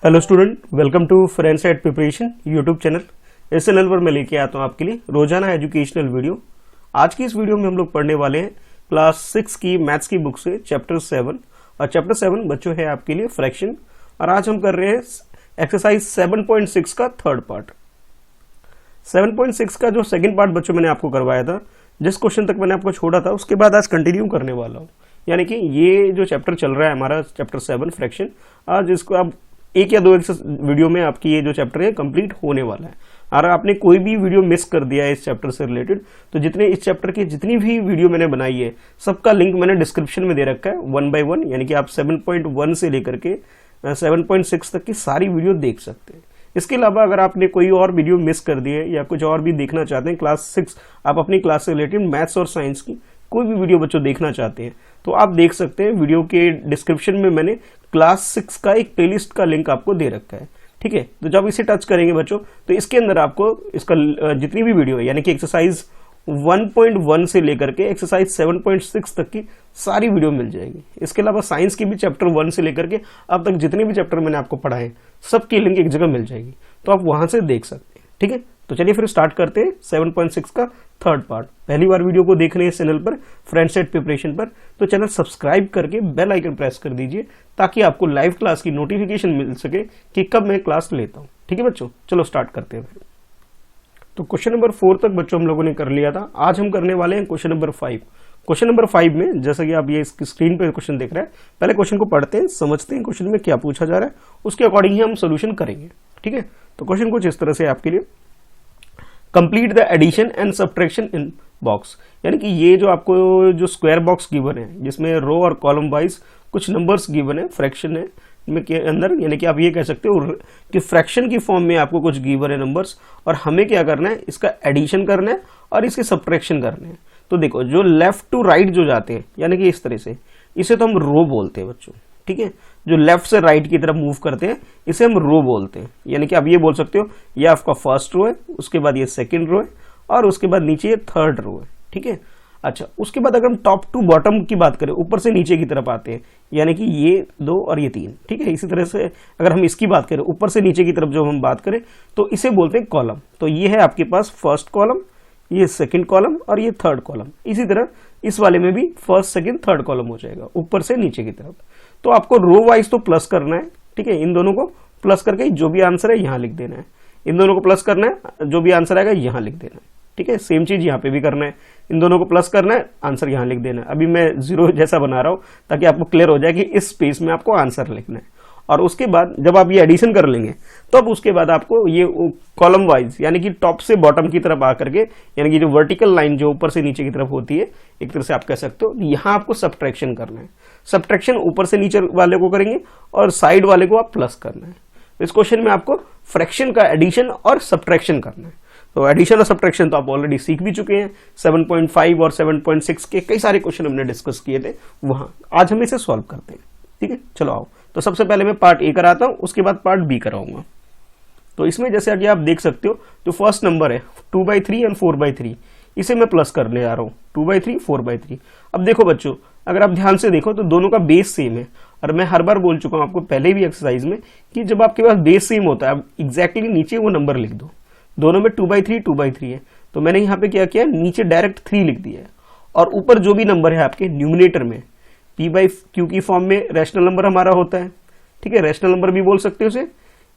Hello student, welcome to friends at preparation YouTube channel. इस channel पर मैं लेके आता हूँ आपके लिए रोजाना एजुकेशनल वीडियो। आज की इस वीडियो में हम लोग पढ़ने वाले हैं क्लास 6 की मैथ्स की बुक से चैप्टर 7। और चैप्टर 7 बच्चों है आपके लिए फ्रैक्शन। और आज हम कर रहे हैं एक्सरसाइज 7.6 का थर्ड पार्ट। 7.6 का जो सेकंड पार्ट बच्चों मैंने आपको करवाया था, जिस क्वेश्चन तक मैंने आपको छोड़ा था उसके बाद आज कंटिन्यू करने वाला हूँ। यानी कि ये जो चैप्टर चल रहा है हमारा चैप्टर 7 फ्रैक्शन, आज इसको आप एक या दो वीडियो में आपकी ये जो चैप्टर है कंप्लीट होने वाला है। अगर आपने कोई भी वीडियो मिस कर दिया है इस चैप्टर से रिलेटेड, तो जितने इस चैप्टर की जितनी भी वीडियो मैंने बनाई है सबका लिंक मैंने डिस्क्रिप्शन में दे रखा है 1 by 1। यानी कि आप 7.1 से लेकर के 7.6 तक की सारी वीडियो देख सकते हैं। इसके अलावा अगर आपने कोई और वीडियो मिस कर दी है या कुछ और भी देखना चाहते हैं क्लास 6, आप अपनी क्लास से रिलेटेड मैथ्स और साइंस की कोई भी वीडियो बच्चों देखना चाहते हैं तो आप देख सकते हैं। वीडियो के डिस्क्रिप्शन में मैंने क्लास 6 का एक प्लेलिस्ट का लिंक आपको दे रखा है, ठीक है। तो जब इसे टच करेंगे बच्चों तो इसके अंदर आपको इसका जितनी भी वीडियो है यानी कि एक्सरसाइज 1.1 से लेकर के एक्सरसाइज 7.6 तक की सारी वीडियो मिल जाएगी। इसके अलावा साइंस की भी चैप्टर 1 से लेकर के अब तक जितने भी चैप्टर मैंने आपको पढ़ाए सबकी लिंक एक जगह मिल जाएगी, तो आप वहां से देख सकते हैं, ठीक है। तो चलिए फिर स्टार्ट करते हैं 7.6 का थर्ड पार्ट। पहली बार वीडियो को देख रहे हैं इस चैनल पर फ्रेंड्स एट प्रिपरेशन पर, तो चैनल सब्सक्राइब करके बेल आइकन प्रेस कर दीजिए ताकि आपको लाइव क्लास की नोटिफिकेशन मिल सके कि कब मैं क्लास लेता हूं, ठीक है बच्चों। चलो स्टार्ट करते हैं। तो क्वेश्चन नंबर 4 तक बच्चों हम लोगों ने कर लिया था। आज हम करने वाले हैं क्वेश्चन नंबर 5। क्वेश्चन नंबर 5 में जैसा कि आप ये स्क्रीन पर क्वेश्चन देख रहे हैं, पहले क्वेश्चन को पढ़ते हैं, समझते हैं क्वेश्चन में क्या पूछा जा रहा है, उसके अकॉर्डिंग ही हम सोल्यूशन करेंगे, ठीक है। तो क्वेश्चन कुछ इस तरह से आपके लिए, complete the addition and subtraction in box. यानी कि ये जो आपको जो स्क्वायर बॉक्स गिवन है जिसमें रो और कॉलम वाइज कुछ नंबर्स गिवन है, फ्रैक्शन है में के अंदर, यानी कि आप ये कह सकते हो कि फ्रैक्शन की फॉर्म में आपको कुछ गिवन है नंबर्स और हमें क्या करना है, इसका एडिशन करना है और इसके सब्ट्रैक्शन करने हैं। तो देखो जो लेफ्ट टू राइट जो जाते हैं यानी कि इस तरह से, इसे तो हम रो बोलते हैं बच्चों, ठीक है। जो लेफ्ट से राइट की तरफ मूव करते हैं इसे हम रो बोलते हैं। यानी कि आप ये बोल सकते हो ये आपका फर्स्ट रो है, उसके बाद ये सेकंड रो है और उसके बाद नीचे ये थर्ड रो है, ठीक है। अच्छा, उसके बाद अगर हम टॉप टू बॉटम की बात करें, ऊपर से नीचे की तरफ आते हैं, यानी कि ये 2 और ये 3, ठीक है। इसी तरह से अगर हम इसकी बात करें ऊपर से नीचे की तरफ जो हम बात करें तो इसे बोलते हैं कॉलम। तो ये है आपके पास फर्स्ट कॉलम, ये सेकंड कॉलम और ये थर्ड कॉलम। इसी तरह इस वाले में भी फर्स्ट सेकंड थर्ड कॉलम हो जाएगा ऊपर से नीचे की तरफ। तो आपको रो वाइज तो प्लस करना है, ठीक है। इन दोनों को प्लस करके जो भी आंसर है यहां लिख देना है, इन दोनों को प्लस करना है, जो भी आंसर आएगा यहां लिख देना है, ठीक है। सेम चीज यहां पे भी करना है, इन दोनों को प्लस करना है, आंसर यहां लिख देना है। अभी मैं 0 जैसा बना रहा हूं ताकि आपको क्लियर हो जाए कि इस स्पेस में आपको आंसर लिखना है। और उसके बाद जब आप ये एडिशन कर लेंगे तब उसके बाद आपको ये कॉलम वाइज यानी कि टॉप से बॉटम की तरफ आकर के, यानी कि जो वर्टिकल लाइन जो ऊपर से नीचे की तरफ होती है, एक तरह से आप कह सकते हो, यहां आपको सब्ट्रैक्शन करना है। सब्ट्रैक्शन ऊपर से नीचे वाले को करेंगे और साइड वाले को आप प्लस करना है। इस क्वेश्चन में आपको फ्रैक्शन का एडिशन और सब्ट्रैक्शन करना है। तो एडिशन और सब्ट्रैक्शन तो आप ऑलरेडी सीख भी चुके हैं, 7.5 और 7.6 के कई सारे क्वेश्चन हमने डिस्कस किए थे वहां। आज हम इसे सॉल्व करते हैं, ठीक है। चलो आओ, तो सबसे पहले मैं पार्ट ए कराता हूं, उसके बाद पार्ट बी कराऊंगा। तो इसमें जैसे आगे आप देख सकते हो जो फर्स्ट नंबर है 2/3 एंड 4/3, इसे मैं प्लस करने जा रहा हूं, 2/3 4/3। अब देखो बच्चों, अगर आप ध्यान से देखो तो दोनों का बेस सेम है। और मैं हर बार बोल चुका हूं आपको पहले भी एक्सरसाइज में कि जब आपके पास बेस सेम होता है, आप एग्जैक्टली नीचे वो नंबर लिख दो। दोनों में 2/3 है, तो मैंने यहाँ पे क्या किया, नीचे डायरेक्ट 3 लिख दिया है और ऊपर जो भी नंबर है आपके न्यूमिनेटर में p/q की फॉर्म में रैशनल नंबर हमारा होता है, ठीक है। रैशनल नंबर भी बोल सकते हो उसे,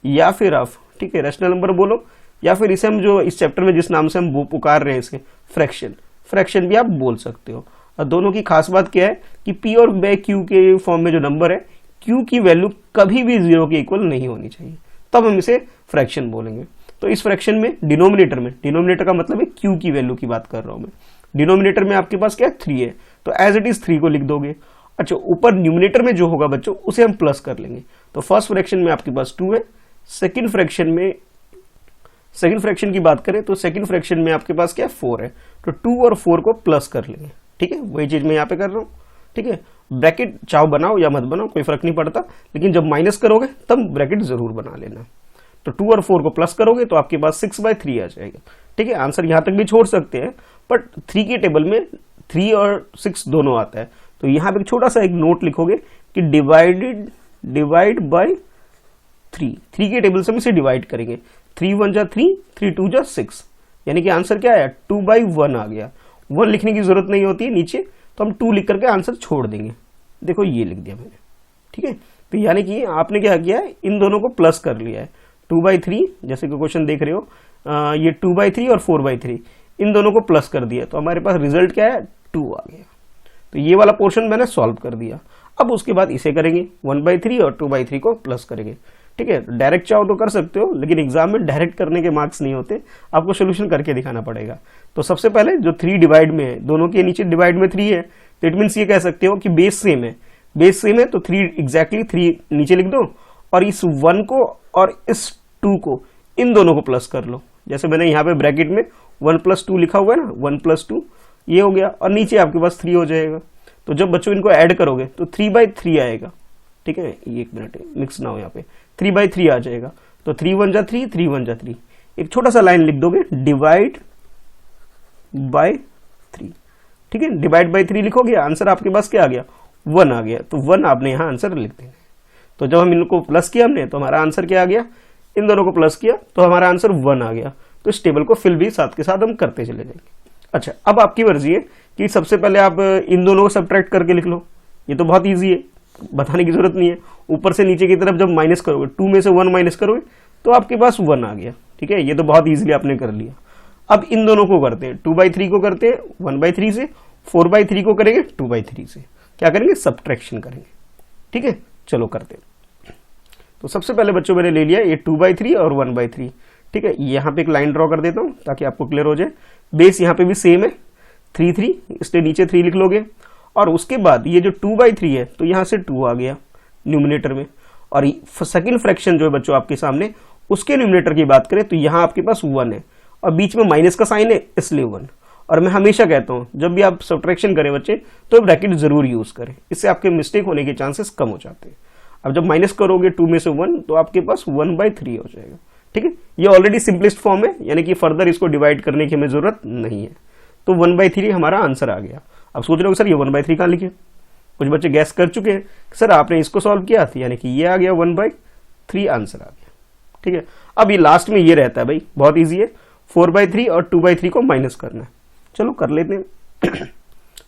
या फिर आप, ठीक है, रैशनल नंबर बोलो, या फिर इसे हम जो इस चैप्टर में जिस नाम से हम वो पुकार रहे हैं इसे फ्रैक्शन भी आप बोल सकते हो। और दोनों की खास बात क्या है कि p और q के फॉर्म में जो नंबर है, q की वैल्यू कभी भी 0 के इक्वल नहीं होनी चाहिए, तब हम इसे फ्रैक्शन बोलेंगे। तो इस फ्रैक्शन में डिनोमिनेटर का मतलब है q की वैल्यू की बात कर रहा हूं मैं। डिनोमिनेटर में आपके पास क्या है, 3 है, तो एज इट इज 3 को लिख दोगे। अच्छा, ऊपर न्यूमिनेटर में जो होगा बच्चों उसे हम प्लस कर लेंगे। तो फर्स्ट फ्रैक्शन में आपके पास 2 है, सेकंड फ्रैक्शन की बात करें तो सेकंड फ्रैक्शन में आपके पास क्या है, 4 है, तो 2 और 4 को प्लस कर लेंगे, ठीक है। वही चीज मैं यहाँ पे कर रहा हूँ, ठीक है। ब्रैकेट चाहो बनाओ या मत बनाओ कोई फर्क नहीं पड़ता, लेकिन जब माइनस करोगे तब ब्रैकेट जरूर बना लेना। तो 2 और 4 को प्लस करोगे तो आपके पास 6/3 आ जाएगा, ठीक है। आंसर यहां तक भी छोड़ सकते हैं, बट 3 के टेबल में 3 और 6 दोनों आता है। तो यहां पे छोटा सा एक नोट लिखोगे कि डिवाइड बाय 3 के टेबल से हम इसे डिवाइड करेंगे। 3 1 जा 3, 3 2 जा 6, यानी कि आंसर क्या आया 2/1 आ गया। 1 लिखने की जरूरत नहीं होती है नीचे, तो हम 2 लिख करके आंसर छोड़ देंगे। देखो ये लिख दिया मैंने, ठीक है। तो यानी कि आपने क्या किया है, इन दोनों को प्लस कर लिया है। 2/3 जैसे कि क्वेश्चन देख रहे हो, ये 2/3 और 4/3 इन दोनों को प्लस कर दिया, तो हमारे पास रिजल्ट क्या है 2 आ गया। तो ये वाला पोर्शन मैंने सॉल्व कर दिया। अब उसके बाद इसे करेंगे 1/3 और 2/3 को प्लस करेंगे, ठीक है। डायरेक्ट चाहो तो कर सकते हो, लेकिन एग्जाम में डायरेक्ट करने के मार्क्स नहीं होते, आपको सोल्यूशन करके दिखाना पड़ेगा। तो सबसे पहले जो 3 डिवाइड में है, दोनों के नीचे डिवाइड में 3 है, तो इट मीन्स ये कह सकते हो कि बेस सेम है। बेस सेम है तो 3 एग्जैक्टली 3 नीचे लिख दो, और इस 1 को और इस 2 को, इन दोनों को प्लस कर लो। जैसे मैंने यहाँ पे ब्रैकेट में 1 + 2 लिखा हुआ है ना, 1 + 2 ये हो गया, और नीचे आपके पास 3 हो जाएगा। तो जब बच्चों इनको ऐड करोगे तो 3/3 आएगा, ठीक है। 1 मिनट मिक्स ना हो, यहाँ पे 3/3 आ जाएगा। तो 3 1 जा 3, 3 1 जा 3, एक छोटा सा लाइन लिख दोगे, डिवाइड बाय 3, ठीक है। डिवाइड बाय 3 लिखोगे, आंसर आपके पास क्या आ गया 1 आ गया। तो 1 आपने यहाँ आंसर लिख देंगे। तो जब हम इनको प्लस किया हमने, तो हमारा आंसर क्या आ गया, इन दोनों को प्लस किया तो हमारा आंसर 1 आ गया। तो इस टेबल को फिल भी साथ के साथ हम करते चले जाएंगे। अच्छा, अब आपकी मर्जी है कि सबसे पहले आप इन दोनों को सब्ट्रैक्ट करके लिख लो, ये तो बहुत ईजी है, बताने की जरूरत नहीं है। ऊपर से नीचे की तरफ जब माइनस करोगे, 2 में से 1 माइनस करोगे तो आपके पास 1 आ गया, ठीक है। ये तो बहुत ईजिली आपने कर लिया। अब इन दोनों को करते हैं, 2/3 को करते हैं 1/3 से, 4/3 को करेंगे 2/3 से। क्या करेंगे, सब्ट्रैक्शन करेंगे, ठीक है। चलो करते हैं। तो सबसे पहले बच्चों मैंने ले लिया ये 2/3 और 1/3, ठीक है। यहाँ पे एक लाइन ड्रॉ कर देता हूँ ताकि आपको क्लियर हो जाए। बेस यहाँ पे भी सेम है 3 3, इसलिए नीचे 3 लिख लोगे, और उसके बाद ये जो 2/3 है तो यहाँ से 2 आ गया न्यूमिनेटर में, और सेकंड फ्रैक्शन जो है बच्चों आपके सामने, उसके न्यूमिनेटर की बात करें तो यहाँ आपके पास 1 है, और बीच में माइनस का साइन है इसलिए 1। और मैं हमेशा कहता हूँ जब भी आप सब्ट्रैक्शन करें बच्चे तो ब्रैकेट जरूर यूज करें, इससे आपके मिस्टेक होने के चांसेस कम हो जाते हैं। अब जब माइनस करोगे 2 में से 1 तो आपके पास 1/3 हो जाएगा, ठीक है। ये ऑलरेडी सिंपलेस्ट फॉर्म है, यानी कि फर्दर इसको डिवाइड करने की हमें जरूरत नहीं है। तो 1/3 हमारा आंसर आ गया। अब सोच रहे हो सर ये 1/3 कहाँ लिखे, कुछ बच्चे गैस कर चुके हैं सर आपने इसको सॉल्व किया था, यानी कि ये आ गया 1/3 आंसर आ गया, ठीक है। अब ये लास्ट में ये रहता है भाई, बहुत ईजी है, 4/3 और 2/3 को माइनस करना है। चलो कर लेते हैं।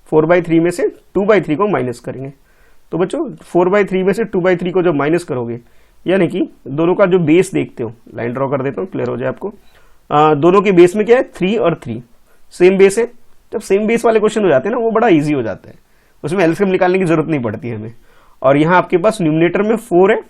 4/3 में से 2/3 को माइनस करेंगे, तो बच्चों 4/3 में से 2/3 को जब माइनस करोगे, यानी कि दोनों का जो बेस देखते हो, लाइन ड्रॉ कर देता हूँ क्लियर हो जाए आपको। दोनों के बेस में क्या है 3 और 3 सेम बेस है। जब सेम बेस वाले क्वेश्चन हो जाते हैं ना, वो बड़ा इजी हो जाता है, उसमें एलसीएम निकालने की जरूरत नहीं पड़ती है हमें। और यहाँ आपके पास न्यूमिनेटर में 4 है,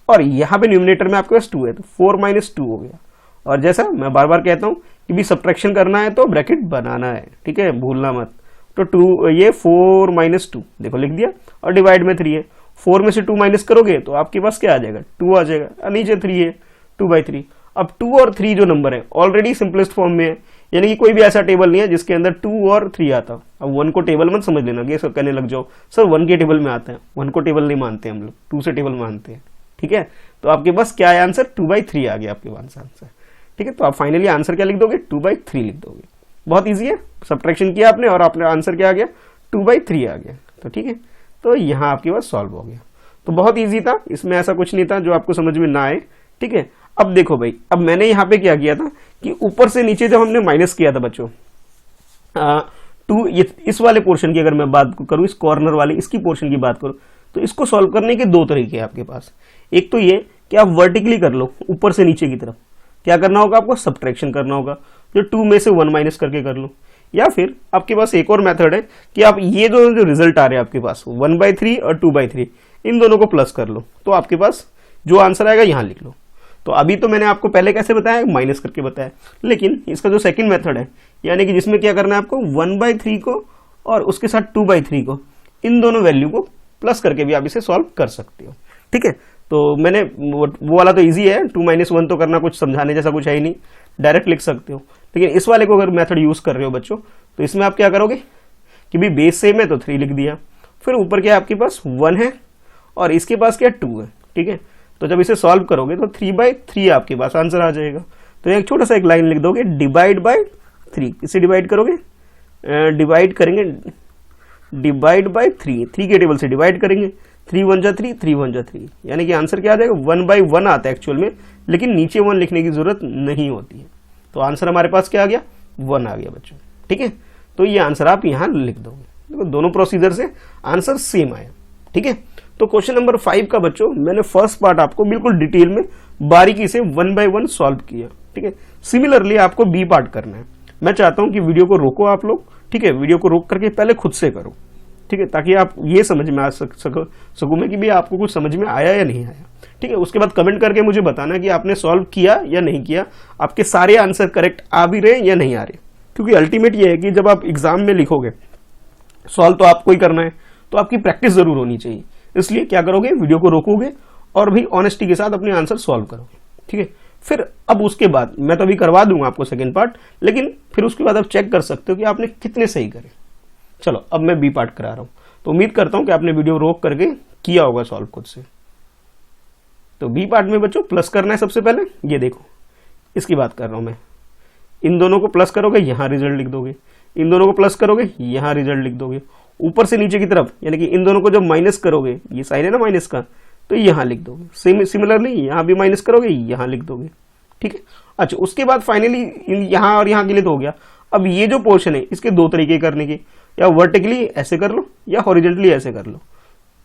और यहाँ पे न्यूमिनेटर में आपके पास 2 है, तो 4 - 2 हो गया। और जैसा मैं बार बार कहता हूँ कि भी सब्ट्रैक्शन करना है तो ब्रैकेट बनाना है, ठीक है, भूलना मत। तो 2 ये 4 - 2 देखो लिख दिया, और डिवाइड में 3 है, 4 में से 2 माइनस करोगे तो आपके पास क्या आ जाएगा 2 आ जाएगा, और नीचे 3 है 2/3। अब 2 और 3 जो नंबर है ऑलरेडी सिंपलेस्ट फॉर्म में है, यानी कि कोई भी ऐसा टेबल नहीं है जिसके अंदर 2 और 3 आता। अब 1 को टेबल मत समझ लेना कि कहने लग जाओ सर 1 के टेबल में आता है, 1 को टेबल नहीं मानते हम लोग, 2 से टेबल मानते हैं, ठीक है। तो आपके पास क्या है आंसर 2/3 आ गया आपके पास आंसर, ठीक है। तो आप फाइनली आंसर क्या लिख दोगे 2/3 लिख दोगे, बहुत ईजी है। सब्ट्रैक्शन किया आपने और आपने आंसर क्या आ गया 2/3 आ गया, तो ठीक है। तो यहाँ आपके पास सॉल्व हो गया। तो बहुत ईजी था, इसमें ऐसा कुछ नहीं था जो आपको समझ में ना आए, ठीक है। अब देखो भाई, अब मैंने यहाँ पे क्या किया था कि ऊपर से नीचे जब हमने माइनस किया था बच्चों 2, इस वाले पोर्शन की अगर मैं बात करूँ, इस कॉर्नर वाले इसकी पोर्शन की बात करूँ, तो इसको सॉल्व करने के 2 तरीके हैं आपके पास। एक तो ये कि आप वर्टिकली कर लो, ऊपर से नीचे की तरफ क्या करना होगा आपको सब्ट्रैक्शन करना होगा, जो 2 में से 1 माइनस करके कर लो। या फिर आपके पास एक और मेथड है कि आप ये जो रिजल्ट आ रहे हैं आपके पास 1/3 और 2/3 इन दोनों को प्लस कर लो, तो आपके पास जो आंसर आएगा यहाँ लिख लो। तो अभी तो मैंने आपको पहले कैसे बताया माइनस करके बताया, लेकिन इसका जो सेकंड मेथड है, यानी कि जिसमें क्या करना है आपको 1/3 को और उसके साथ 2/3 को, इन दोनों वैल्यू को प्लस करके भी आप इसे सॉल्व कर सकते हो, ठीक है। तो मैंने वो वाला तो इजी है, 2 - 1 तो करना कुछ समझाने जैसा कुछ है ही नहीं, डायरेक्ट लिख सकते हो। लेकिन इस वाले को अगर मेथड यूज कर रहे हो बच्चों, तो इसमें आप क्या करोगे कि भी बेस सेम है तो 3 लिख दिया, फिर ऊपर क्या आपके पास 1 है और इसके पास क्या 2 है, ठीक है। तो जब इसे सॉल्व करोगे तो 3/3 आपके पास आंसर आ जाएगा। तो एक छोटा सा एक लाइन लिख दोगे, डिवाइड बाय 3, इसे डिवाइड करोगे, डिवाइड करेंगे, डिवाइड बाय 3 के टेबल से डिवाइड करेंगे, 3 1 जा 3, 3 1 जा 3, यानी कि आंसर क्या आ जाएगा 1/1 आता है एक्चुअल में, लेकिन नीचे 1 लिखने की जरूरत नहीं होती है। तो आंसर हमारे पास क्या आ गया 1 आ गया बच्चों। ठीक है, तो ये आंसर आप यहाँ लिख दोगे। देखो दोनों प्रोसीजर से आंसर सेम आया। ठीक है, तो क्वेश्चन नंबर 5 का बच्चों मैंने फर्स्ट पार्ट आपको बिल्कुल डिटेल में बारीकी से 1 by 1 सॉल्व किया। ठीक है, सिमिलरली आपको बी पार्ट करना है। मैं चाहता हूं कि वीडियो को रोको आप लोग। ठीक है, वीडियो को रोक करके पहले खुद से करो। ठीक है, ताकि आप ये समझ में आ सकूं मैं कि भी आपको कुछ समझ में आया या नहीं आया। ठीक है, उसके बाद कमेंट करके मुझे बताना कि आपने सॉल्व किया या नहीं किया, आपके सारे आंसर करेक्ट आ भी रहे या नहीं आ रहे। क्योंकि अल्टीमेट ये है कि जब आप एग्जाम में लिखोगे, सॉल्व तो आपको ही करना है, तो आपकी प्रैक्टिस जरूर होनी चाहिए। इसलिए क्या करोगे, वीडियो को रोकोगे और भी ऑनेस्टी के साथ अपने आंसर सॉल्व करोगे। ठीक है, फिर अब उसके बाद मैं तो अभी करवा दूंगा आपको सेकंड पार्ट, लेकिन फिर उसके बाद आप चेक कर सकते हो कि आपने कितने सही करे। चलो अब मैं बी पार्ट करा रहा हूं, तो उम्मीद करता हूं कि आपने वीडियो रोक करके किया होगा सॉल्व खुद से। तो बी पार्ट में बच्चों प्लस करना है सबसे पहले। ये देखो, इसकी बात कर रहा हूं मैं। इन दोनों को प्लस करोगे, यहां रिजल्ट लिख दोगे। इन दोनों को प्लस करोगे, यहां रिजल्ट लिख दोगे। ऊपर से नीचे की तरफ, यानी कि इन दोनों को जब माइनस करोगे, ये साइन है ना माइनस का, तो यहां लिख दोगे। सिमिलरली यहां भी माइनस करोगे, यहां लिख दोगे। ठीक है, अच्छा उसके बाद फाइनली यहां और यहां के लिए तो हो गया। अब ये जो पोर्शन है, इसके दो तरीके करने के, या वर्टिकली ऐसे कर लो या हॉरिजॉन्टली ऐसे कर लो।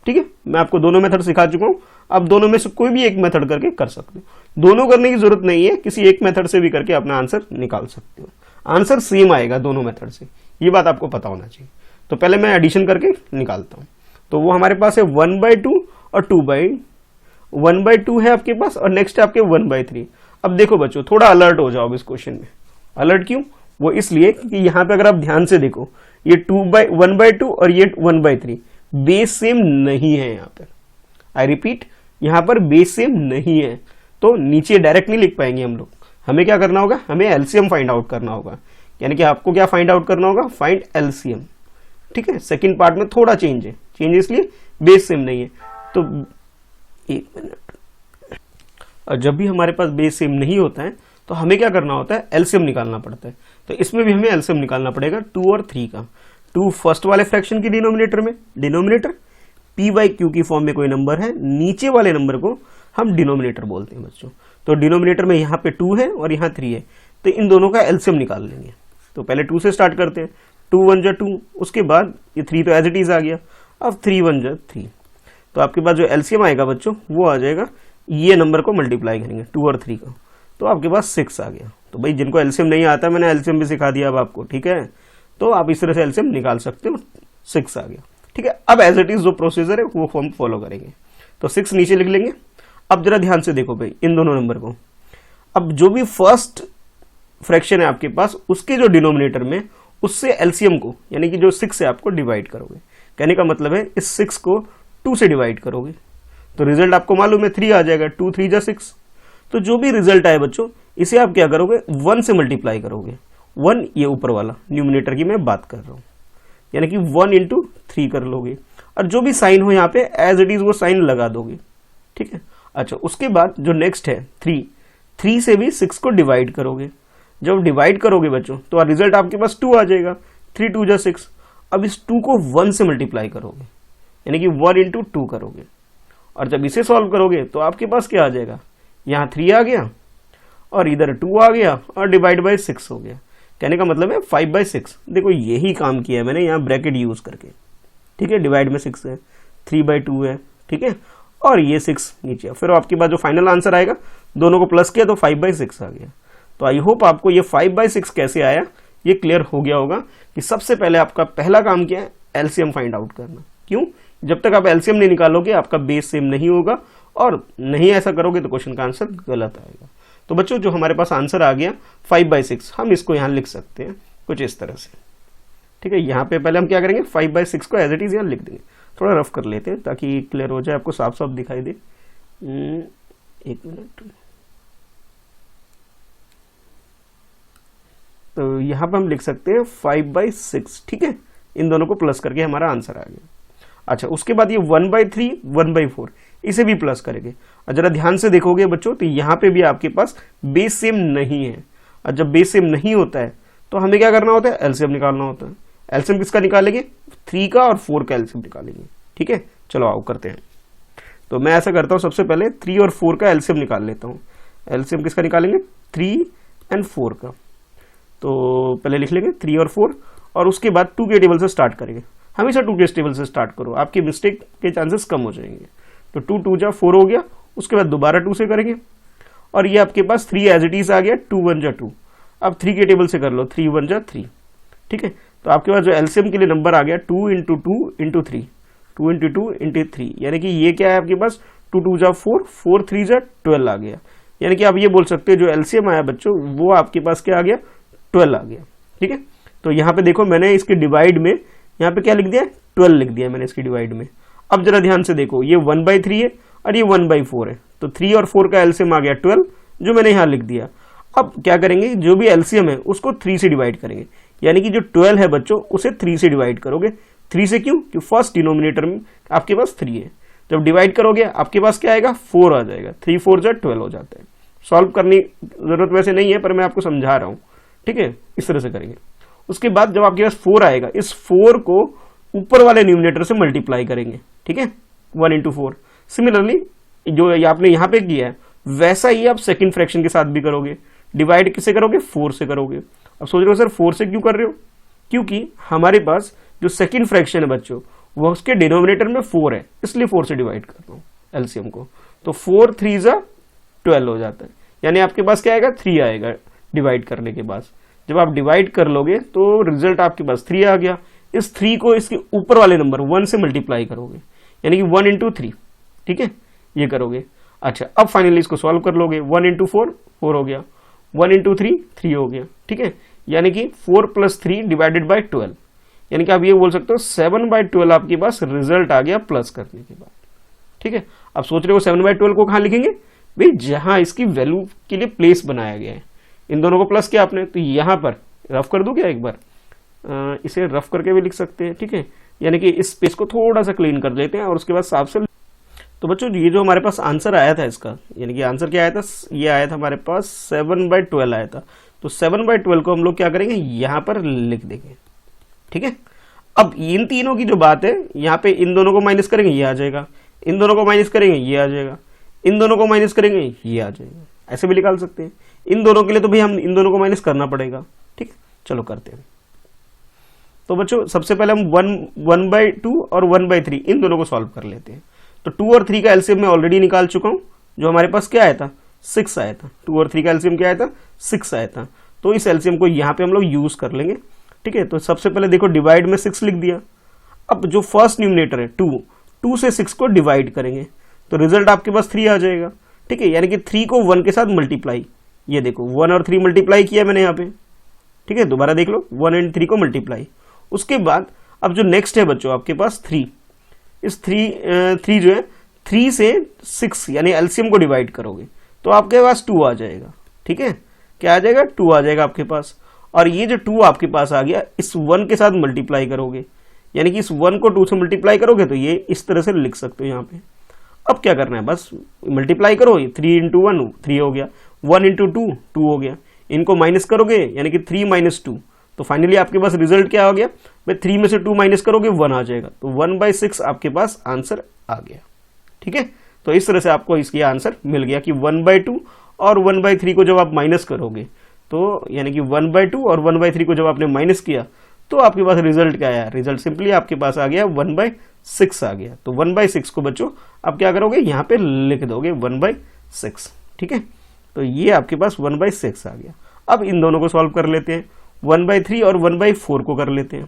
ठीक है, मैं आपको दोनों मेथड सिखा चुका हूं। आप दोनों में से कोई भी एक मेथड करके कर सकते हो। दोनों करने की जरूरत नहीं है, किसी एक मेथड से भी करके अपना आंसर निकाल सकते हो। आंसर सेम आएगा दोनों मेथड से, ये बात आपको पता होना चाहिए। तो पहले मैं एडिशन करके निकालता हूं। तो वो हमारे पास है 1/2 और 1/2 है आपके पास, और नेक्स्ट है आपके 1/3। अब देखो बच्चों, थोड़ा अलर्ट हो जाओ इस क्वेश्चन में। अलर्ट क्यों? वो इसलिए कि यहाँ पे अगर आप ध्यान से देखो, ये 1/2 और ये 1/3 बेस सेम नहीं है। यहाँ पर आई रिपीट, यहाँ पर बेस सेम नहीं है, तो नीचे डायरेक्ट नहीं लिख पाएंगे हम लोग। हमें क्या करना होगा, हमें एलसीएम फाइंड आउट करना होगा। यानी कि आपको क्या फाइंड आउट करना होगा, फाइंड एलसीएम। ठीक है, सेकंड पार्ट में थोड़ा चेंज है, चेंज इसलिए बेस सेम नहीं है। तो एक मिनट, और जब भी हमारे पास बेस सेम नहीं होता है तो हमें क्या करना होता है, एलसीएम निकालना पड़ता है। तो इसमें भी हमें एलसीएम निकालना पड़ेगा 2 और 3 का। 2 फर्स्ट वाले फ्रैक्शन की डिनोमिनेटर में, डिनोमिनेटर p/q की फॉर्म में कोई नंबर है, नीचे वाले नंबर को हम डिनोमिनेटर बोलते हैं बच्चों। तो डिनोमिनेटर में यहाँ पे 2 है और यहाँ 3 है, तो इन दोनों का एलसीएम निकाल लेंगे। तो पहले 2 से स्टार्ट करते हैं। 2 1 जा 2, उसके बाद ये 3 तो एज इट इज आ गया। अब 3 1 जा 3, तो आपके पास जो एलसीएम आएगा बच्चों वो आ जाएगा, ये नंबर को मल्टीप्लाई करेंगे 2 और 3 का, तो आपके पास 6 आ गया। तो भाई जिनको एलसीएम नहीं आता, मैंने एलसीएम भी सिखा दिया अब आपको। ठीक है, तो आप इस तरह से एलसीएम निकाल सकते हो। 6 आ गया। ठीक है, अब एज इट इज जो प्रोसीजर है वो फॉर्म फॉलो करेंगे। तो 6 नीचे लिख लेंगे। अब जरा ध्यान से देखो भाई इन दोनों नंबर को। अब जो भी फर्स्ट फ्रैक्शन है आपके पास, उसके जो डिनोमिनेटर में, उससे एलसीएम को, यानी कि जो 6 है, आपको डिवाइड करोगे। कहने का मतलब है इस 6 को 2 से डिवाइड करोगे, तो रिजल्ट आपको मालूम है 3 आ जाएगा। 2 3 जा 6। तो जो भी रिजल्ट आए बच्चों, इसे आप क्या करोगे, 1 से मल्टीप्लाई करोगे। 1 ये ऊपर वाला न्यूमिनेटर की मैं बात कर रहा हूं, यानी कि 1 × 3 कर लोगे, और जो भी साइन हो यहाँ पे एज इट इज वो साइन लगा दोगे। ठीक है, अच्छा उसके बाद जो नेक्स्ट है 3 से भी 6 को डिवाइड करोगे। जब डिवाइड करोगे बच्चों, तो रिजल्ट आपके पास 2 आ जाएगा। 3 2 जा 6। अब इस 2 को 1 से मल्टीप्लाई करोगे, यानी कि 1 × 2 करोगे, और जब इसे सॉल्व करोगे तो आपके पास क्या आ जाएगा, यहाँ 3 आ गया और इधर 2 आ गया और डिवाइड बाय 6 हो गया। कहने का मतलब है 5/6। देखो यही काम किया है मैंने यहाँ ब्रैकेट यूज करके। ठीक है, डिवाइड में 6 है, 3/2 है। ठीक है, और ये 6 नीचे। फिर आपके पास जो फाइनल आंसर आएगा, दोनों को प्लस किया तो 5/6 आ गया। तो आई होप आपको ये 5/6 कैसे आया ये क्लियर हो गया होगा कि सबसे पहले आपका पहला काम क्या है, एलसीएम फाइंड आउट करना। क्यों? जब तक आप एलसीएम नहीं निकालोगे आपका बेस सेम नहीं होगा, और नहीं ऐसा करोगे तो क्वेश्चन का आंसर गलत आएगा। तो बच्चों जो हमारे पास आंसर आ गया 5/6, हम इसको यहाँ लिख सकते हैं कुछ इस तरह से। ठीक है, यहाँ पे पहले हम क्या करेंगे, 5/6 को एज इट इज यहाँ लिख देंगे। थोड़ा रफ कर लेते हैं ताकि क्लियर हो जाए, आपको साफ साफ दिखाई दे। एक मिनट। तो यहाँ पे हम लिख सकते हैं 5/6। ठीक है, इन दोनों को प्लस करके हमारा आंसर आ गया। अच्छा उसके बाद ये 1/3 1/4 इसे भी प्लस करेंगे। और जरा ध्यान से देखोगे बच्चों, तो यहाँ पे भी आपके पास बेस सेम नहीं है, और जब बेस सेम नहीं होता है तो हमें क्या करना होता है, एलसीएम निकालना होता है। एलसीएम किसका निकालेंगे, 3 का और 4 का एलसीएम निकालेंगे। ठीक है, चलो आओ करते हैं। तो मैं ऐसा करता हूँ, सबसे पहले 3 और 4 का एलसीएम निकाल लेता हूँ। एलसीएम किसका निकालेंगे? 3 और 4 का। तो पहले लिख लेंगे 3 और 4, और उसके बाद 2 के टेबल से स्टार्ट करेंगे। हमेशा 2 के टेबल से स्टार्ट करो, आपकी मिस्टेक के चांसेस कम हो जाएंगे। तो 2 2 जा 4 हो गया, उसके बाद दोबारा 2 से करेंगे, और ये आपके पास 3 एज इट इज आ गया, 2 1 जा 2। अब 3 के टेबल से कर लो, 3 1 जा 3। ठीक है, तो आपके पास जो एलसीएम के लिए नंबर आ गया 2 इंटू 2 इंटू 3, 2 इंटू 2 इंटू 3, यानी कि ये क्या है आपके पास 2 2 जा 4, 4 3 जा 12 आ गया। यानी कि आप ये बोल सकते हो जो एलसीएम आया बच्चों वो आपके पास क्या आ गया? 12 आ गया। ठीक है, तो यहाँ पे देखो मैंने इसके डिवाइड में यहाँ पे क्या लिख दिया? 12 लिख दिया मैंने इसकी डिवाइड में। अब जरा ध्यान से देखो, ये 1/3 है और ये 1/4 है, तो 3 और 4 का एलसीएम आ गया 12, जो मैंने यहाँ लिख दिया। अब क्या करेंगे, जो भी एलसीएम है उसको 3 से डिवाइड करेंगे, यानी कि जो 12 है बच्चों उसे 3 से डिवाइड करोगे। 3 से क्यों? कि फर्स्ट डिनोमिनेटर में आपके पास 3 है, जब डिवाइड करोगे आपके पास क्या आएगा? 4 आ जाएगा। 3 4 जा 12 हो जाता है। सॉल्व करने की जरूरत वैसे नहीं है, पर मैं आपको समझा रहा हूँ। ठीक है, इस तरह से करेंगे। उसके बाद जब आपके पास 4 आएगा, इस 4 को ऊपर वाले न्यूमिनेटर से मल्टीप्लाई करेंगे। ठीक है, 1 इंटू 4। सिमिलरली जो आपने यहाँ पे किया है वैसा ही आप सेकंड फ्रैक्शन के साथ भी करोगे। डिवाइड किससे करोगे? 4 से करोगे। अब सोच रहे हो सर 4 से क्यों कर रहे हो? क्योंकि हमारे पास जो सेकंड फ्रैक्शन है बच्चों वो उसके डिनोमिनेटर में 4 है, इसलिए 4 से डिवाइड करता हूँ एलसीएम को। तो 4 3 जा 12 हो जाता है, यानी आपके पास क्या आएगा? 3 आएगा डिवाइड करने के बाद। जब आप डिवाइड कर लोगे तो रिजल्ट आपके पास 3 आ गया। इस 3 को इसके ऊपर वाले नंबर 1 से मल्टीप्लाई करोगे, यानी कि 1 इंटू 3। ठीक है, ये करोगे। अच्छा, अब फाइनली इसको सॉल्व कर लोगे। 1 इंटू 4 4 हो गया, 1 इंटू 3 3 हो गया। ठीक है, यानी कि 4 प्लस 3 डिवाइडेड बाई 12, यानी कि आप ये बोल सकते हो 7/12 आपके पास रिजल्ट आ गया प्लस करने के बाद। ठीक है, अब सोच रहे हो 7/12 को कहाँ लिखेंगे? भाई जहां इसकी वैल्यू के लिए प्लेस बनाया गया है, इन दोनों को प्लस किया आपने, तो यहां पर रफ कर दो क्या एक बार? इसे रफ करके भी लिख सकते हैं। ठीक है, यानी कि इस स्पेस को थोड़ा सा क्लीन कर लेते हैं और उसके बाद साफ से। तो बच्चों ये जो हमारे पास आंसर आया था इसका, यानी कि आंसर क्या आया था? ये आया था हमारे पास 7/12 आया था। तो 7/12 को हम लोग क्या करेंगे? यहां पर लिख देंगे। ठीक है, अब इन तीनों की जो बात है, यहाँ पे इन दोनों को माइनस करेंगे ये आ जाएगा, इन दोनों को माइनस करेंगे ये आ जाएगा, इन दोनों को माइनस करेंगे ये आ जाएगा। ऐसे भी निकाल सकते हैं। इन दोनों के लिए तो भाई हम इन दोनों को माइनस करना पड़ेगा। ठीक है, चलो करते हैं। तो बच्चों सबसे पहले हम 1/2 और 1/3 इन दोनों को सॉल्व कर लेते हैं। तो 2 और 3 का एलसीएम मैं ऑलरेडी निकाल चुका हूं, जो हमारे पास क्या आया था? 6 आया था। 2 और 3 का एलसीएम क्या आया था? 6 आया था। तो इस एलसीएम को यहाँ पे हम लोग यूज कर लेंगे। ठीक है, तो सबसे पहले देखो डिवाइड में 6 लिख दिया। अब जो फर्स्ट न्यूमिनेटर है 2 से 6 को डिवाइड करेंगे तो रिजल्ट आपके पास 3 आ जाएगा। ठीक है, यानी कि 3 को 1 के साथ मल्टीप्लाई, ये देखो 1 और 3 मल्टीप्लाई किया मैंने यहाँ पे। ठीक है, दोबारा देख लो, 1 और 3 को मल्टीप्लाई। उसके बाद अब जो नेक्स्ट है बच्चों आपके पास 3, इस 3 जो है 3 से 6 यानी एलसीएम को डिवाइड करोगे तो आपके पास 2 आ जाएगा। ठीक है, क्या आ जाएगा? 2 आ जाएगा आपके पास। और ये जो 2 आपके पास आ गया इस 1 के साथ मल्टीप्लाई करोगे, यानी कि इस 1 को 2 से मल्टीप्लाई करोगे तो ये इस तरह से लिख सकते हो यहाँ पे। अब क्या करना है? बस मल्टीप्लाई करो, 3 इंटू 1 3 हो गया, 1 इंटू 2 2 हो गया, इनको माइनस करोगे यानी कि 3 माइनस 2, तो फाइनली आपके पास रिजल्ट क्या हो गया? भाई 3 में से 2 माइनस करोगे 1 आ जाएगा, तो 1/6 आपके पास आंसर आ गया। ठीक है, तो इस तरह से आपको इसका आंसर मिल गया कि 1/2 और 1/3 को जब आप माइनस करोगे तो यानी कि 1/2 और 1/3 को जब आपने माइनस किया तो आपके पास रिजल्ट क्या आया? रिजल्ट सिंपली आपके पास आ गया 1/6 आ गया। तो 1/6 को बच्चों आप क्या करोगे? यहाँ पे लिख दोगे 1/6। ठीक है, तो ये आपके पास 1/6 आ गया। अब इन दोनों को सॉल्व कर लेते हैं, 1/3 और 1/4 को कर लेते हैं।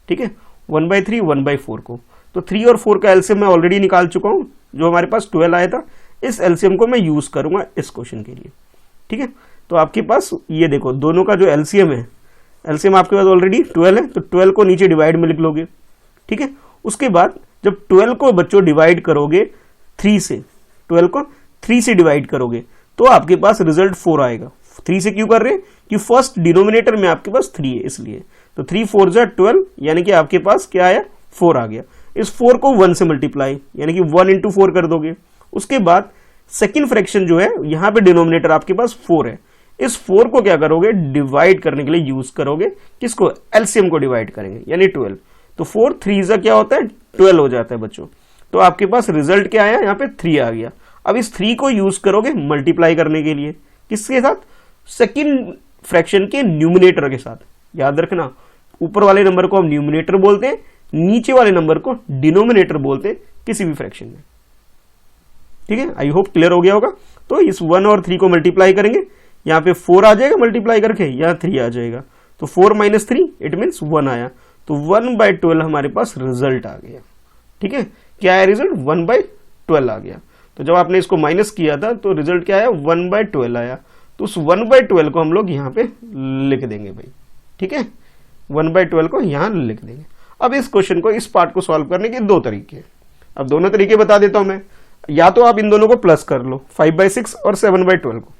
ठीक है, 1/3 1/4 को, तो 3 और 4 का एलसीएम मैं ऑलरेडी निकाल चुका हूं, जो हमारे पास 12 आया था। इस एलसीएम को मैं यूज करूंगा इस क्वेश्चन के लिए। ठीक है, तो आपके पास ये देखो दोनों का जो एलसीएम है, एलसीएम आपके पास ऑलरेडी 12 है, तो 12 को नीचे डिवाइड में लिख लोगे। ठीक है, उसके बाद जब 12 को बच्चों डिवाइड करोगे 3 से, 12 को 3 से डिवाइड करोगे तो आपके पास रिजल्ट 4 आएगा। 3 से क्यों कर रहे हैं? कि फर्स्ट डिनोमिनेटर में आपके पास 3 है इसलिए। तो 3 4 जा 12, यानी कि आपके पास क्या आया? 4 आ गया। इस 4 को 1 से मल्टीप्लाई, यानी कि 1 इंटू 4 कर दोगे। उसके बाद सेकेंड फ्रैक्शन जो है यहाँ पे डिनोमिनेटर आपके पास 4 है, इस 4 को क्या करोगे? डिवाइड करने के लिए यूज करोगे। किसको? एलसीएम को डिवाइड करेंगे, यानी 12। तो 4 3 जा क्या होता है? 12 हो जाता है बच्चों। तो आपके पास रिजल्ट क्या आया, यहाँ पे 3 आ गया। अब इस 3 को यूज करोगे मल्टीप्लाई करने के लिए, किसके साथ, सेकंड फ्रैक्शन के न्यूमिनेटर के साथ। याद रखना, ऊपर वाले नंबर को हम न्यूमिनेटर बोलते हैं, नीचे वाले नंबर को डिनोमिनेटर बोलते हैं किसी भी फ्रैक्शन में। ठीक है, आई होप क्लियर हो गया होगा। तो इस 1 और 3 को मल्टीप्लाई करेंगे, यहाँ पे 4 आ जाएगा मल्टीप्लाई करके, यहाँ 3 आ जाएगा, तो 4 - 3 इट मीन्स 1 आया, तो 1/12 हमारे पास रिजल्ट आ गया। ठीक है, क्या आया रिजल्ट, 1/12 आ गया। तो जब आपने इसको माइनस किया था तो रिजल्ट क्या आया, 1/12 आया। तो उस 1/12 को हम लोग यहाँ पे लिख देंगे भाई। ठीक है, 1/12 को यहाँ लिख देंगे। अब इस क्वेश्चन को, इस पार्ट को सॉल्व करने के 2 तरीके, अब दोनों तरीके बता देता हूं मैं। या तो आप इन दोनों को प्लस कर लो, 5/6 और 7/12 को,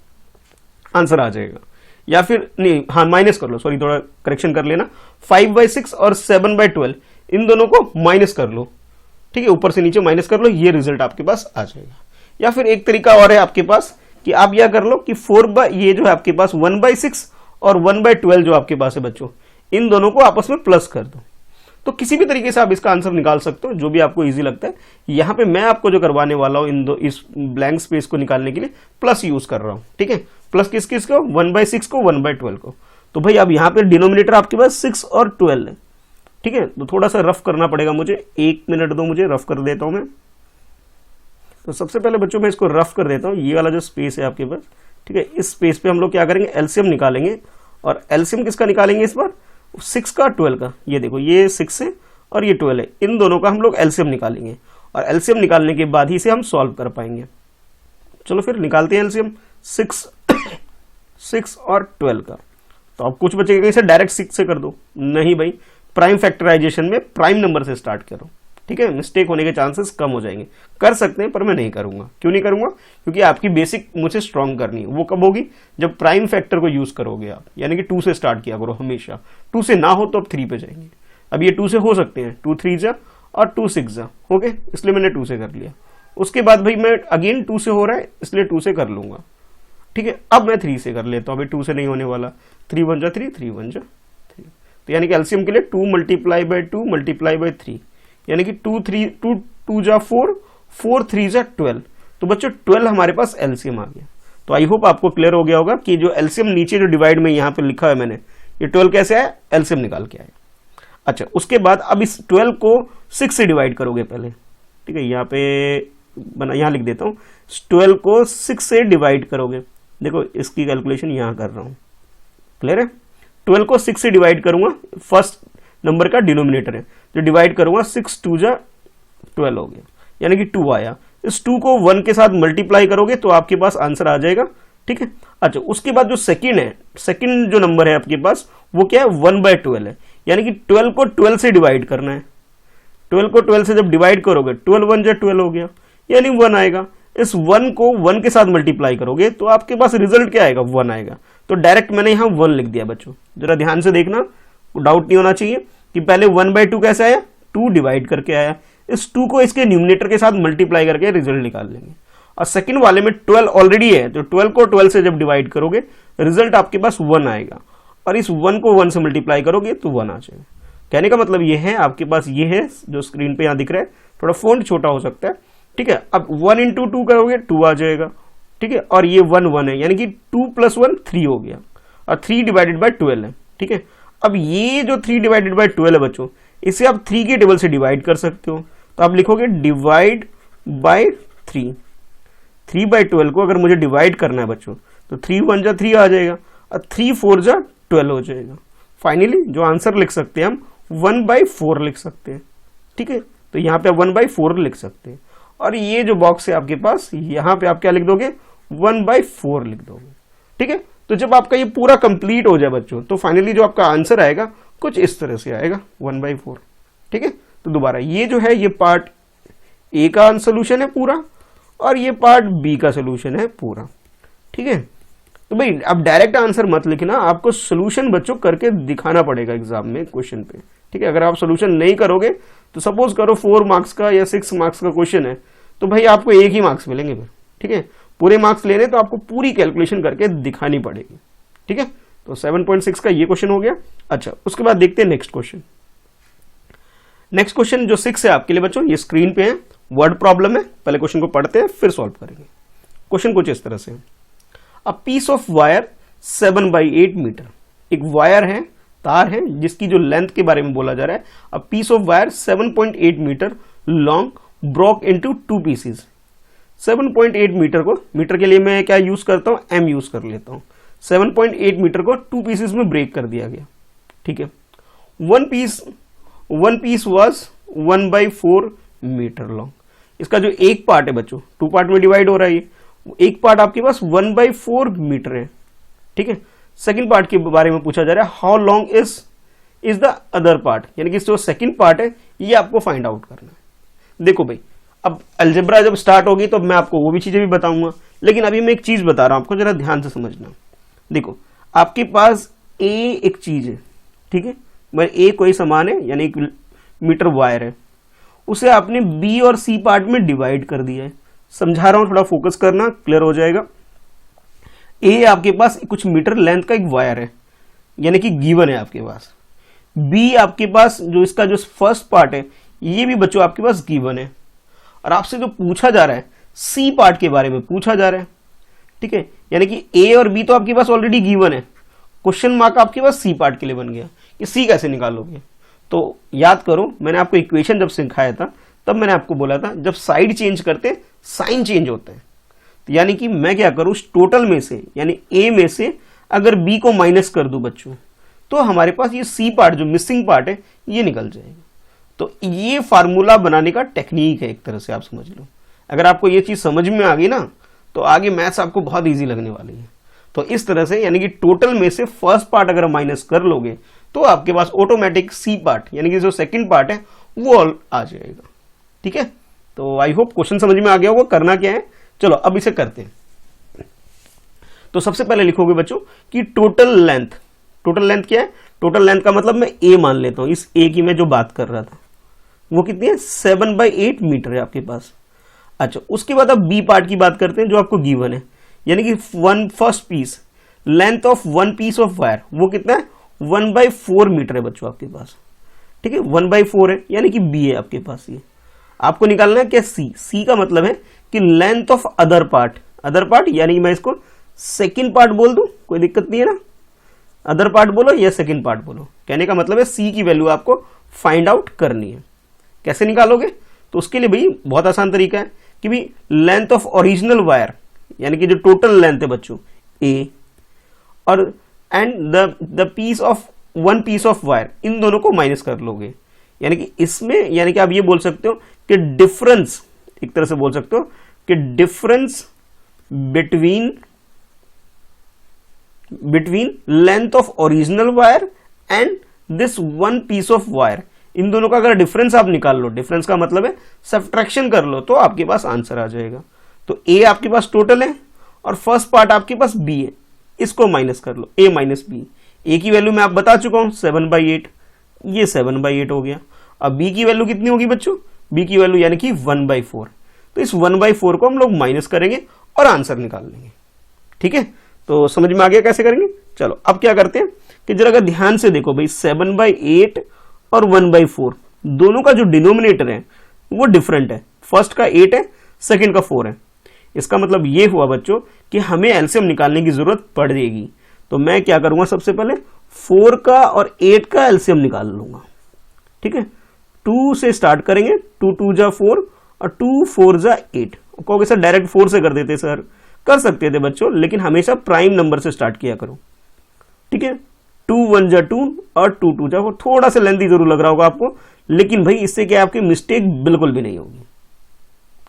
आंसर आ जाएगा। या फिर नहीं, हाँ माइनस कर लो, सॉरी थोड़ा करेक्शन कर लेना, 5/6 और 7/12 इन दोनों को माइनस कर लो। ठीक है, ऊपर से नीचे माइनस कर लो, ये रिजल्ट आपके पास आ जाएगा। या फिर एक तरीका और है आपके पास कि आप यह कर लो कि ये जो है आपके पास 1/6 और 1/12 जो आपके पास है बच्चों, इन दोनों को आपस में प्लस कर दो। तो किसी भी तरीके से आप इसका आंसर निकाल सकते हो, जो भी आपको इजी लगता है। यहाँ पे मैं आपको जो करवाने वाला हूँ इस ब्लैंक स्पेस को निकालने के लिए प्लस यूज कर रहा हूँ। ठीक है, प्लस किस को, 1/6 को, 1/12 को। तो भाई अब यहाँ पे डिनोमिनेटर आपके पास 6 और 12 है। ठीक है, तो थोड़ा सा रफ करना पड़ेगा मुझे, 1 मिनट दो मुझे, रफ कर देता हूं मैं। तो सबसे पहले बच्चों मैं इसको रफ कर देता हूं, ये वाला जो स्पेस है आपके पास। ठीक है, इस स्पेस पे हम लोग क्या करेंगे, एलसीएम निकालेंगे। और एलसीएम किसका निकालेंगे इस बार, 6 का 12 का। ये देखो, ये 6 है और ये 12 है, इन दोनों का हम लोग एलसीएम निकालेंगे। और एलसीएम निकालने के बाद ही से हम सॉल्व कर पाएंगे। चलो फिर निकालते हैं एलसीएम, 6 और 12 का। तो अब कुछ बचेगा, इसे डायरेक्ट 6 से कर दो, नहीं भाई, प्राइम फैक्टराइजेशन में प्राइम नंबर से स्टार्ट करो। ठीक है, मिस्टेक होने के चांसेस कम हो जाएंगे। कर सकते हैं पर मैं नहीं करूंगा। क्यों नहीं करूंगा, क्योंकि आपकी बेसिक मुझे स्ट्रांग करनी है। वो कब होगी, जब प्राइम फैक्टर को यूज करोगे आप, यानी कि 2 से स्टार्ट किया करो हमेशा। 2 से ना हो तो अब 3 पे जाएंगे। अब ये 2 से हो सकते हैं, 2 3 जा और 2 6 जा, ओके, इसलिए मैंने 2 से कर लिया। उसके बाद भाई मैं अगेन 2 से हो रहा है, इसलिए 2 से कर लूंगा। ठीक है, अब मैं 3 से कर लेता हूँ, अभी 2 से नहीं होने वाला। 3 1 जा 3, 3 1 जा 3। तो यानी कि एलसीएम के लिए 2 × 2 × 3, यानी कि 2 2 जा 4, 4 3 जा 12। तो बच्चों 12 हमारे पास एलसीएम आ गया। तो आई होप आपको क्लियर हो गया होगा कि जो एलसीएम नीचे जो डिवाइड में यहाँ पे लिखा है मैंने, ये 12 कैसे आया, एलसीएम निकाल के आया। अच्छा, उसके बाद अब इस 12 को 6 से डिवाइड करोगे पहले। ठीक है, यहाँ पे बना, यहाँ लिख देता हूँ, 12 को 6 से डिवाइड करोगे। देखो इसकी कैलकुलेशन यहाँ कर रहा हूँ, क्लियर है। 12 को 6 से डिवाइड करूंगा, फर्स्ट नंबर का डिनोमिनेटर है, जो डिवाइड करूंगा 6 2 जा 12 हो गया, यानी कि 2 आया। इस 2 को 1 के साथ मल्टीप्लाई करोगे तो आपके पास आंसर आ जाएगा। ठीक है, अच्छा, उसके बाद जो सेकंड है, सेकंड जो नंबर है आपके पास, वो क्या है, 1/12 है, यानी कि 12 को 12 से डिवाइड करना है। 12 को 12 से जब डिवाइड करोगे, 12 1 जा 12 हो गया, यानी 1 आएगा। इस 1 को 1 के साथ मल्टीप्लाई करोगे तो आपके पास रिजल्ट क्या आएगा, 1 आएगा। तो डायरेक्ट मैंने यहाँ 1 लिख दिया। बच्चों जरा ध्यान से देखना, डाउट नहीं होना चाहिए कि पहले 1/2 कैसे आया, 2 डिवाइड करके आया। इस 2 को इसके न्यूमिनेटर के साथ मल्टीप्लाई करके रिजल्ट निकाल लेंगे। और सेकंड वाले में 12 ऑलरेडी है, तो 12 को 12 से जब डिवाइड करोगे रिजल्ट आपके पास 1 आएगा। और इस 1 को 1 से मल्टीप्लाई करोगे तो 1 आ जाएगा। कहने का मतलब ये है, आपके पास ये है जो स्क्रीन पे यहाँ दिख रहा है, थोड़ा फोंट छोटा हो सकता है। ठीक है, अब 1 × 2 करोगे 2 आ जाएगा। ठीक है, और ये 1 1 है, यानी कि 2 + 1 3 हो गया, और 3 डिवाइडेड बाय 12 है। ठीक है, अब ये जो 3 डिवाइडेड बाय 12 है बच्चों, इसे आप 3 के टेबल से डिवाइड कर सकते हो। तो आप लिखोगे डिवाइड बाय 3। 3/12 को अगर मुझे डिवाइड करना है बच्चों, तो 3 1 जा 3 आ जाएगा, और 3 4 जा 12 हो जाएगा। फाइनली जो आंसर लिख सकते हैं हम 1/4 लिख सकते हैं। ठीक है, तो यहाँ पे 1/4 लिख सकते हैं। और ये जो बॉक्स है आपके पास, यहाँ पे आप क्या लिख दोगे, 1/4 लिख दोगे। ठीक है, तो जब आपका ये पूरा कंप्लीट हो जाए बच्चों, तो फाइनली जो आपका आंसर आएगा कुछ इस तरह से आएगा, 1/4। ठीक है, तो दोबारा ये जो है, ये पार्ट ए का सोल्यूशन है पूरा, और ये पार्ट बी का सोल्यूशन है पूरा। ठीक है, तो भाई अब डायरेक्ट आंसर मत लिखना, आपको सोल्यूशन बच्चों करके दिखाना पड़ेगा एग्जाम में क्वेश्चन पे। ठीक है, अगर आप सोल्यूशन नहीं करोगे, तो सपोज करो 4 मार्क्स का या 6 मार्क्स का क्वेश्चन है, तो भाई आपको 1 ही मार्क्स मिलेंगे फिर। ठीक है, पूरे मार्क्स लेने तो आपको पूरी कैलकुलेशन करके दिखानी पड़ेगी। ठीक है, तो 7.6 का ये क्वेश्चन हो गया। अच्छा, उसके बाद देखते हैं नेक्स्ट क्वेश्चन। नेक्स्ट क्वेश्चन जो 6 है आपके लिए बच्चों, ये स्क्रीन पे है। वर्ड प्रॉब्लम है, पहले क्वेश्चन को पढ़ते हैं फिर सॉल्व करेंगे। क्वेश्चन कुछ इस तरह से, a piece of wire 7/8 metre, एक वायर है, तार है, जिसकी जो लेंथ के बारे में बोला जा रहा है, a piece of wire 7.8 metre long broke into 2 pieces. 7.8 metre को, मीटर के लिए मैं क्या यूज करता हूं, एम यूज कर लेता हूं। 7.8 मीटर को 2 पीसेस में ब्रेक कर दिया गया, ठीक है। One piece was 1/4 metre long. इसका जो एक पार्ट है बच्चों, 2 पार्ट में डिवाइड हो रहा है, एक पार्ट आपके पास 1/4 मीटर है, ठीक है। सेकंड पार्ट के बारे में पूछा जा रहा है, how long is the other part, यानी कि जो सेकंड पार्ट है ये आपको फाइंड आउट करना है। देखो भाई, अब अलजेब्रा जब स्टार्ट होगी तो मैं आपको वो भी चीजें भी बताऊंगा, लेकिन अभी मैं एक चीज बता रहा हूं आपको, जरा ध्यान से समझना। देखो, आपके पास ए एक चीज है, ठीक है, ए कोई सामान है, यानी 1 मीटर वायर है, उसे आपने बी और सी पार्ट में डिवाइड कर दिया है। समझा रहा हूं, थोड़ा फोकस करना, क्लियर हो जाएगा। ए आपके पास कुछ मीटर लेंथ का एक वायर है, यानी कि गिवन है आपके पास। बी आपके पास जो इसका जो फर्स्ट पार्ट है, ये भी बच्चों आपके पास गिवन है, और आपसे जो पूछा जा रहा है सी पार्ट के बारे में पूछा जा रहा है, ठीक है। यानी कि ए और बी तो आपके पास ऑलरेडी गिवन है, क्वेश्चन मार्क आपके पास सी पार्ट के लिए बन गया कि सी कैसे निकालोगे। तो याद करो, मैंने आपको इक्वेशन जब सिखाया था तब मैंने आपको बोला था, जब साइड चेंज करते साइन चेंज होता है। तो यानी कि मैं क्या करूं, टोटल में से यानी ए में से अगर बी को माइनस कर दूं बच्चों, तो हमारे पास ये सी पार्ट जो मिसिंग पार्ट है ये निकल जाएगा। तो ये फार्मूला बनाने का टेक्निक है, एक तरह से आप समझ लो। अगर आपको ये चीज समझ में आ गई ना, तो आगे मैथ्स आपको बहुत इजी लगने वाली है। तो इस तरह से, यानी कि टोटल में से फर्स्ट पार्ट अगर माइनस कर लोगे तो आपके पास ऑटोमेटिक सी पार्ट, यानी कि जो सेकंड पार्ट है वो आ जाएगा, ठीक है। तो आई होप क्वेश्चन समझ में आ गया होगा। करना क्या है, चलो अब इसे करते हैं। तो सबसे पहले लिखोगे बच्चों कि टोटल लेंथ, टोटल लेंथ क्या है, टोटल लेंथ का मतलब मैं ए मान लेता हूं, इस ए की मैं जो बात कर रहा था वो कितनी है, 7/8 मीटर है आपके पास। अच्छा, उसके बाद अब बी पार्ट की बात करते हैं जो आपको गिवन है, यानी कि first piece, length of 1 piece of wire वो कितना है, 1/4 मीटर है बच्चों आपके पास, ठीक है। 1/4 है, यानी कि बी है आपके पास। ये आपको निकालना है क्या, सी का मतलब है कि length of other part, other part यानी कि मैं इसको सेकंड पार्ट बोल दूं, कोई दिक्कत नहीं है ना, अदर पार्ट बोलो या सेकंड पार्ट बोलो, कहने का मतलब है सी की वैल्यू आपको फाइंड आउट करनी है। कैसे निकालोगे, तो उसके लिए भाई बहुत आसान तरीका है कि भाई लेंथ ऑफ ओरिजिनल वायर, यानी कि जो टोटल लेंथ है बच्चों ए, और and the piece of 1 piece of wire, इन दोनों को माइनस कर लोगे। यानी कि इसमें, यानी कि आप ये बोल सकते हो कि डिफरेंस, एक तरह से बोल सकते हो कि difference between length of original wire and this 1 piece of wire, इन दोनों का अगर डिफरेंस आप निकाल लो, डिफरेंस का मतलब है सब्ट्रैक्शन कर लो, तो आपके पास आंसर आ जाएगा। तो ए आपके पास टोटल है और फर्स्ट पार्ट आपके पास बी है, इसको माइनस कर लो, ए माइनस बी। ए की वैल्यू मैं आप बता चुका हूं 7/8, ये 7/8 हो गया। अब बी की वैल्यू कितनी होगी बच्चों, बी की वैल्यू यानी कि 1/4। तो इस 1/4 को हम लोग माइनस करेंगे और आंसर निकाल लेंगे, ठीक है। तो समझ में आ गया कैसे करेंगे। चलो अब क्या करते हैं कि जरा अगर ध्यान से देखो भाई, 7/8 और 1/4 दोनों का जो डिनोमिनेटर है वो डिफरेंट है, फर्स्ट का 8 है, सेकंड का 4 है। इसका मतलब ये हुआ बच्चों कि हमें एलसीएम निकालने की जरूरत पड़ेगी। तो मैं क्या करूंगा, सबसे पहले 4 का और 8 का एलसीएम निकाल लूंगा, ठीक है। 2 से स्टार्ट करेंगे, 2 2 जा 4 और 2 4 जा 8। कहोगे सर डायरेक्ट 4 से कर देते, सर कर सकते थे बच्चों, लेकिन हमेशा प्राइम नंबर से स्टार्ट किया करो, ठीक है। 2 1 जा 2 और 2 2 जा 4, थोड़ा सा लेंथी जरूर लग रहा होगा आपको, लेकिन भाई इससे क्या आपकी मिस्टेक बिल्कुल भी नहीं होगी,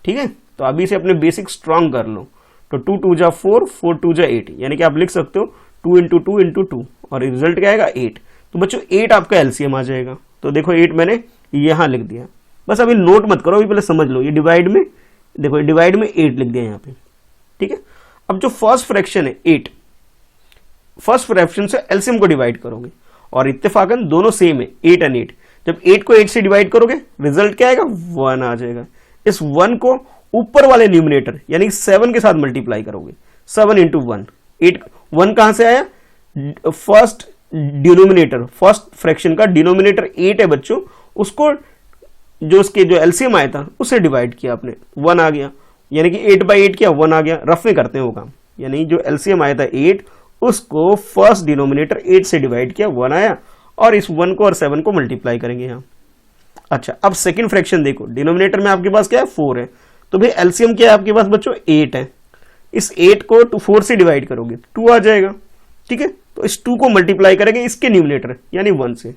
ठीक है। तो अभी से अपने बेसिक स्ट्रांग कर लो। तो 2 2 जा 4, 4 2 जा 8, यानी कि आप लिख सकते हो 2 × 2 × 2 और रिजल्ट क्या आएगा 8। तो बच्चों 8 आपका एलसीएम आ जाएगा। तो देखो 8 मैंने यहां लिख दिया, बस अभी नोट मत करो, अभी पहले समझ लो। ये डिवाइड में देखो, डिवाइड में 8 लिख दिया यहाँ पे, ठीक है। अब जो फर्स्ट फ्रैक्शन है 8, फर्स्ट फ्रैक्शन से एलसीएम को डिवाइड करोगे और इत्तेफाकन दोनों सेम है 8 और 8। जब 8 को 8 से डिवाइड करोगे रिजल्ट क्या आएगा 1 आ जाएगा। इस 1 को ऊपर वाले न्यूमिनेटर यानी 7 के साथ मल्टीप्लाई करोगे, 7 × 1, 8। 1 कहां से आया, फर्स्ट डिनोमिनेटर, फर्स्ट फ्रैक्शन का डिनोमिनेटर 8 है बच्चों, उसको जो उसके जो एलसीएम आया था उसे डिवाइड किया आपने, 1 आ गया, यानी कि 8/8 किया 1 आ गया। रफ में करते हैं वो काम, यानी जो एलसीएम आया था 8 उसको फर्स्ट डिनोमिनेटर 8 से डिवाइड किया 1 आया, और इस 1 को और 7 को मल्टीप्लाई करेंगे यहाँ। अच्छा, अब सेकंड फ्रैक्शन देखो, डिनोमिनेटर में आपके पास क्या है 4 है, तो भाई एलसीएम क्या है आपके पास बच्चों 8 है, इस 8 को 4 से डिवाइड करोगे 2 आ जाएगा, ठीक है। तो इस 2 को मल्टीप्लाई करेंगे इसके न्यूमिनेटर यानी 1 से।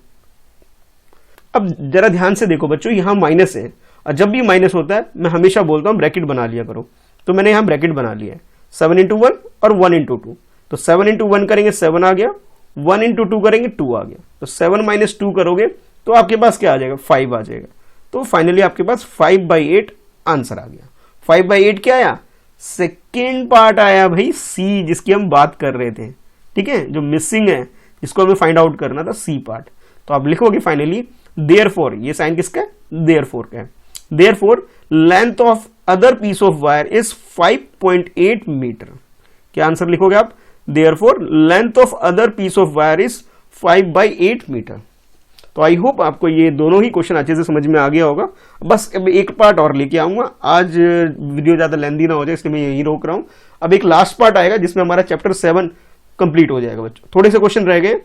अब जरा ध्यान से देखो बच्चों, यहां माइनस है, और जब भी माइनस होता है मैं हमेशा बोलता हूं ब्रैकेट बना लिया करो, तो मैंने यहां ब्रैकेट बना लिया है 7 × 1 और 1 × 2, तो 7 × 1 करेंगे 7 आ गया, 1 × 2 करेंगे 2 आ गया, तो 7 - 2 करोगे तो आपके पास क्या आ जाएगा 5 आ जाएगा। तो फाइनली आपके पास 5/8 आंसर आ गया। 5/8 क्या आया, सेकेंड पार्ट आया भाई सी, जिसकी हम बात कर रहे थे, ठीक है, जो मिसिंग है जिसको हमें फाइंड आउट करना था सी पार्ट। तो आप लिखोगे फाइनली देयरफॉर, ये साइन किसका है देयरफॉर का है, therefore length of other piece of wire is 5.8 metre. क्या आंसर लिखोगे आप, therefore length of other piece of wire is 5/8 metre. तो आई होप आपको ये दोनों ही क्वेश्चन अच्छे से समझ में आ गया होगा। बस अब एक पार्ट और लेके आऊंगा, आज वीडियो ज्यादा लेंदी ना हो जाए इसलिए मैं यहीं रोक रहा हूं। अब एक लास्ट पार्ट आएगा जिसमें हमारा चैप्टर 7 कंप्लीट हो जाएगा बच्चों। थोड़े से क्वेश्चन रह गए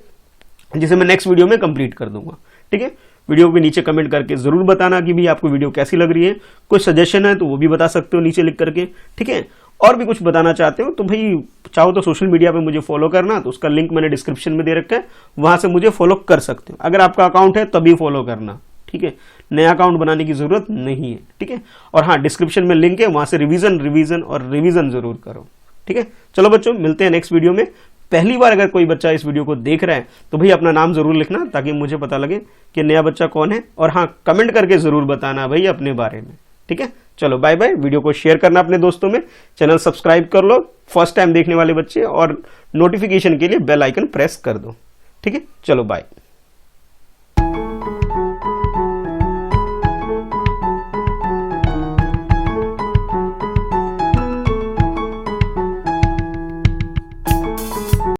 जिसे मैं नेक्स्ट वीडियो में कंप्लीट कर दूंगा, ठीक है। वीडियो के नीचे कमेंट करके जरूर बताना कि भाई आपको वीडियो कैसी लग रही है, कोई सजेशन है तो वो भी बता सकते हो नीचे लिख करके, ठीक है। और भी कुछ बताना चाहते हो तो भाई चाहो तो सोशल मीडिया पे मुझे फॉलो करना, तो उसका लिंक मैंने डिस्क्रिप्शन में दे रखा है, वहां से मुझे फॉलो कर सकते हो। अगर आपका अकाउंट है तभी फॉलो करना, ठीक है, नया अकाउंट बनाने की जरूरत नहीं है, ठीक है। और हाँ, डिस्क्रिप्शन में लिंक है, वहां से रिवीजन जरूर करो, ठीक है। चलो बच्चों, मिलते हैं नेक्स्ट वीडियो में। पहली बार अगर कोई बच्चा इस वीडियो को देख रहा है तो भाई अपना नाम जरूर लिखना ताकि मुझे पता लगे कि नया बच्चा कौन है, और हाँ कमेंट करके जरूर बताना भाई अपने बारे में, ठीक है। चलो बाय बाय। वीडियो को शेयर करना अपने दोस्तों में, चैनल सब्सक्राइब कर लो फर्स्ट टाइम देखने वाले बच्चे, और नोटिफिकेशन के लिए बेल आइकन प्रेस कर दो, ठीक है। चलो बाय।